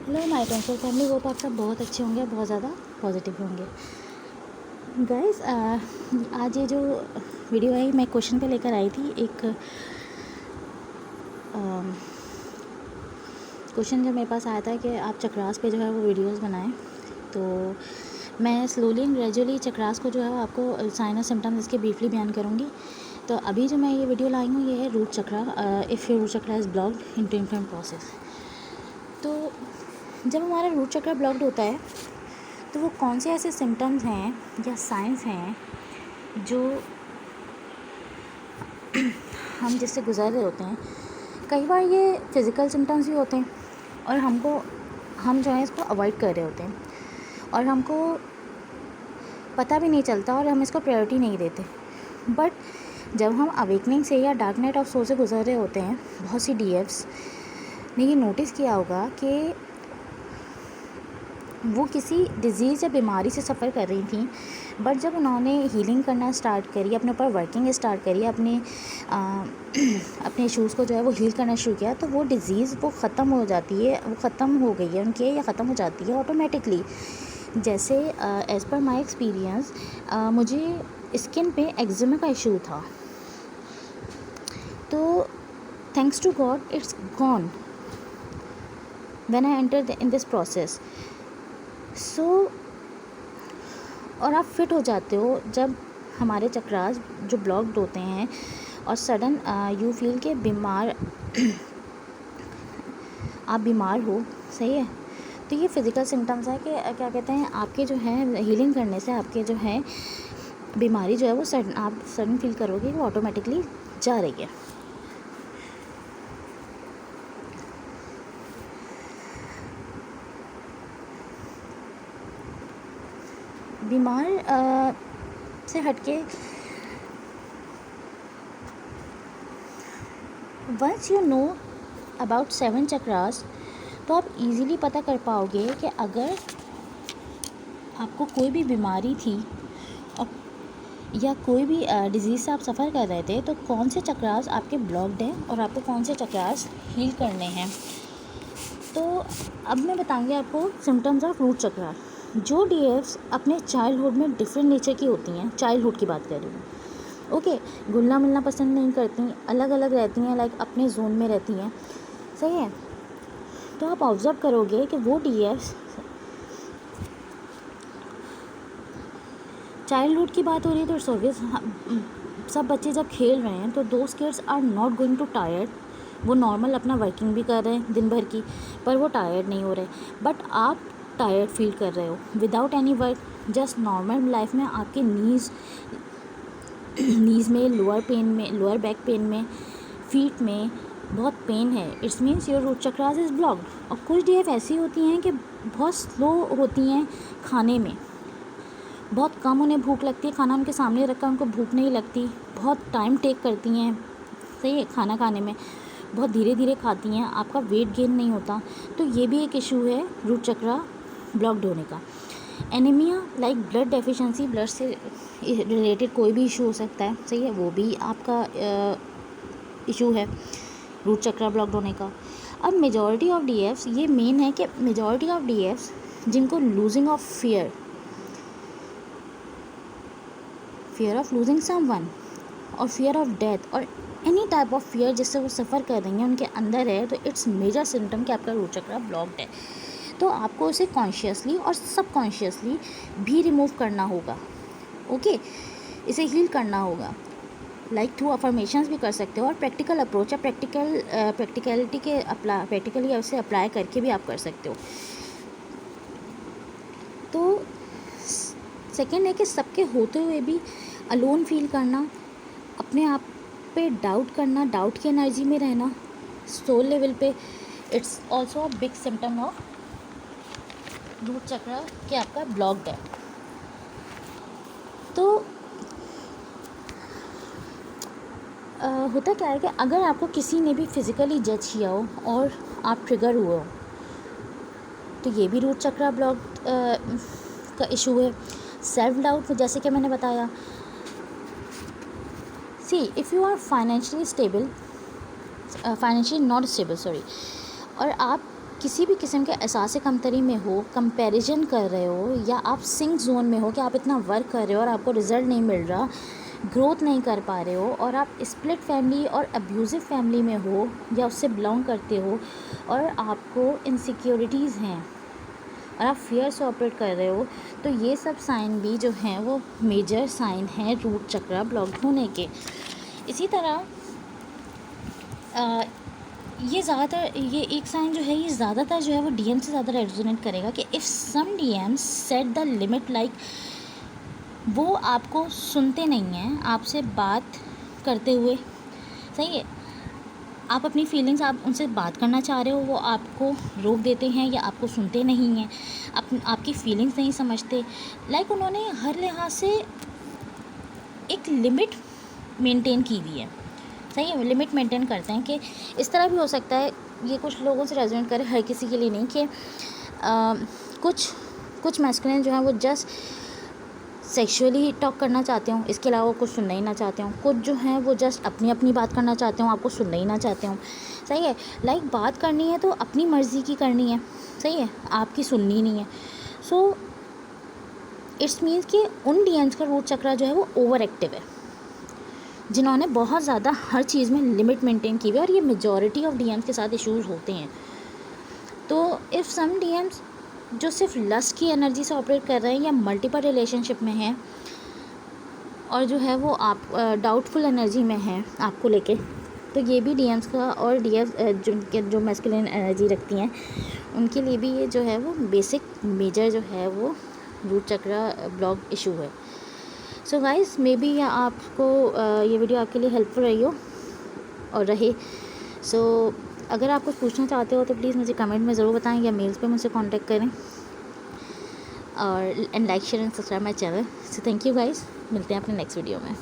Hello my tension family, hope आप सब बहुत अच्छे होंगे, बहुत ज़्यादा पॉजिटिव होंगे। गाइस, आज ये जो वीडियो है मैं क्वेश्चन पे लेकर आई थी। एक क्वेश्चन जब मेरे पास आया था कि आप चक्रास पे जो है वो वीडियोस बनाएं, तो मैं स्लोली एंड ग्रेजुअली चक्रास को जो है आपको साइन और सिम्टम्स इसके ब्रीफली बयान करूँगी। तो अभी जो मैं ये वीडियो लाई हूँ ये है root chakra, if your root chakra is blocked in different process. तो जब हमारा रूट चक्र ब्लॉक्ड होता है तो वो कौन से ऐसे सिम्टम्स हैं या साइंस हैं जो हम जिससे गुजर रहे होते हैं। कई बार ये फिज़िकल सिम्टम्स भी होते हैं और हम जो है इसको अवॉइड कर रहे होते हैं और हमको पता भी नहीं चलता और हम इसको प्रायोरिटी नहीं देते। बट जब हम अवेकनिंग से या डार्क नाइट ऑफ सोल से गुजर रहे होते हैं, बहुत सी डीएफ्स ने ये नोटिस किया होगा कि वो किसी डिज़ीज़ या बीमारी से सफ़र कर रही थी, बट जब उन्होंने हीलिंग करना स्टार्ट करी, अपने ऊपर वर्किंग स्टार्ट करी, अपने इशूज़ को जो है वो हील करना शुरू किया, तो वो डिज़ीज़ वो ख़त्म हो जाती है, वो ख़त्म हो गई है उनकी या ख़त्म हो जाती है ऑटोमेटिकली। जैसे एज़ पर माई एक्सपीरियंस मुझे स्किन पे एक्जिमा का इशू था, तो thanks to God it's gone when I enter in this process. So और आप फिट हो जाते हो जब हमारे चक्रास जो ब्लॉक्ड होते हैं और सडन यू फील के आप बीमार हो। सही है, तो ये फिज़िकल सिम्टम्स है कि क्या कहते हैं, आपके जो है हीलिंग करने से आपके जो है बीमारी जो है वो आप सडन फील करोगे वो ऑटोमेटिकली जा रही है। बीमार से हटके once you know about 7 chakras, तो आप इजीली पता कर पाओगे कि अगर आपको कोई भी बीमारी थी और या कोई भी डिज़ीज़ से आप सफ़र कर रहे थे, तो कौन से चक्रास आपके ब्लॉक्ड हैं और आपको कौन से चक्रास हील करने हैं। तो अब मैं बताऊंगी आपको सिम्टम्स ऑफ रूट चक्रा। जो डीएफ्स अपने चाइल्डहुड में डिफरेंट नेचर की होती हैं, चाइल्डहुड की बात कर रही हूँ, ओके, घुलना मिलना पसंद नहीं करती, अलग अलग रहती हैं, लाइक अपने जोन में रहती हैं। सही है, तो आप ऑब्ज़र्व करोगे कि वो डीएफ्स चाइल्डहुड की बात हो रही है तो इट्स ऑब्वियस, सब बच्चे जब खेल रहे हैं तो those kids are not going to tired. वो नॉर्मल अपना वर्किंग भी कर रहे हैं दिन भर की, पर वो टायर्ड नहीं हो रहे। बट आप टायर्ड फील कर रहे हो without any work, just normal life में आपके नीज़ में, लोअर बैक पेन में, फीट में बहुत पेन है, it's means your root chakras is blocked. और कुछ डीएफ ऐसी होती हैं कि बहुत स्लो होती हैं खाने में, बहुत कम उन्हें भूख लगती है, खाना उनके सामने रखा उनको भूख नहीं लगती, बहुत टाइम टेक करती हैं। सही है, खाना खाने में बहुत धीरे धीरे खाती हैं, आपका वेट गेन नहीं होता। तो ये भी एक इशू है रूट चक्रा ब्लॉक्ड होने का। Anaemia like blood deficiency, blood से रिलेटेड कोई भी इशू हो सकता है। सही है, वो भी आपका इशू है रूट चक्रा ब्लॉक्ड होने का। अब मेजॉरिटी ऑफ डीएफ्स, ये मेन है कि मेजॉरिटी ऑफ डीएफ्स जिनको losing of fear of losing someone और फियर ऑफ डेथ और एनी टाइप ऑफ फियर जिससे वो सफ़र कर रही हैं उनके अंदर है, तो इट्स मेजर सिम्टम कि आपका रूट चक्रा ब्लॉक्ड है। तो आपको उसे कॉन्शियसली और सबकॉन्शियसली भी रिमूव करना होगा। ओके, इसे हील करना होगा, लाइक थ्रू अफर्मेशंस भी कर सकते हो और प्रैक्टिकल अप्रोच या प्रैक्टिकली उसे अप्लाई करके भी आप कर सकते हो। तो सेकेंड है कि सबके होते हुए भी अलोन फील करना, अपने आप पे डाउट करना, डाउट की एनर्जी में रहना सोल लेवल पे, it's also a big symptom of root chakra कि आपका ब्लॉक्ड है। तो होता क्या है कि अगर आपको किसी ने भी फिज़िकली जज किया हो और आप ट्रिगर हुए हो, तो ये भी रूट चक्रा ब्लॉक का इशू है। सेल्फ डाउट, जैसे कि मैंने बताया, see if you are financially not stable, और आप किसी भी किस्म के एहसास कमतरी में हो, कंपैरिजन कर रहे हो, या आप सिंक जोन में हो कि आप इतना वर्क कर रहे हो और आपको रिज़ल्ट नहीं मिल रहा, ग्रोथ नहीं कर पा रहे हो, और आप स्प्लिट फैमिली और अब्यूज़िव फैमिली में हो या उससे बिलोंग करते हो और आपको इनसिक्योरिटीज़ हैं और आप फियर से ऑपरेट कर रहे हो, तो ये सब साइन भी जो हैं वो मेजर साइन हैं रूट चक्रा ब्लॉक होने के। इसी तरह ये ज़्यादातर ये एक साइन जो है ये ज़्यादातर जो है वो डीएम से ज़्यादा रेजोनेट करेगा कि if some DMs set the limit, like वो आपको सुनते नहीं हैं आपसे बात करते हुए, सही है, आप अपनी फीलिंग्स आप उनसे बात करना चाह रहे हो, वो आपको रोक देते हैं या आपको सुनते नहीं हैं, आपकी फीलिंग्स नहीं समझते, लाइक उन्होंने हर लिहाज से एक लिमिट मेंटेन की हुई है, सही है, लिमिट मेंटेन करते हैं। कि इस तरह भी हो सकता है, ये कुछ लोगों से रेजोनेट करे, हर किसी के लिए नहीं, कि कुछ मैस्कुलिन जो है वो जस्ट सेक्सुअली टॉक करना चाहते हो, इसके अलावा कुछ सुनना ही ना चाहते हो। कुछ जो हैं वो जस्ट अपनी बात करना चाहते हो, आपको सुनना ही ना चाहते हो, सही है, लाइक बात करनी है तो अपनी मर्ज़ी की करनी है, सही है, आपकी सुननी नहीं है। सो इट्स मीन्स कि उन डीएम्स का रूट चक्रा जो है वो ओवर एक्टिव है, जिन्होंने बहुत ज़्यादा हर चीज़ में लिमिट मेंटेन की हुई है, और ये मेजॉरिटी ऑफ डीएम्स के साथ इश्यूज़ होते हैं। तो इफ़ सम डीएम्स जो सिर्फ लस्ट की एनर्जी से ऑपरेट कर रहे हैं या मल्टीपल रिलेशनशिप में हैं और जो है वो आप डाउटफुल एनर्जी में हैं आपको लेके, तो ये भी डीएम्स का और डीएफ जो मैस्कुलिन एनर्जी रखती हैं उनके लिए भी ये जो है वो बेसिक मेजर जो है वो रूट चक्रा ब्लॉक इशू है। सो गाइस, मे बी आपको ये वीडियो आपके लिए हेल्पफुल रही हो और रहे। सो अगर आप कुछ पूछना चाहते हो तो प्लीज़ मुझे कमेंट में ज़रूर बताएं या मेल्स पे मुझसे कांटेक्ट करें, और like share and subscribe my channel. So thank you guys, मिलते हैं अपने नेक्स्ट वीडियो में।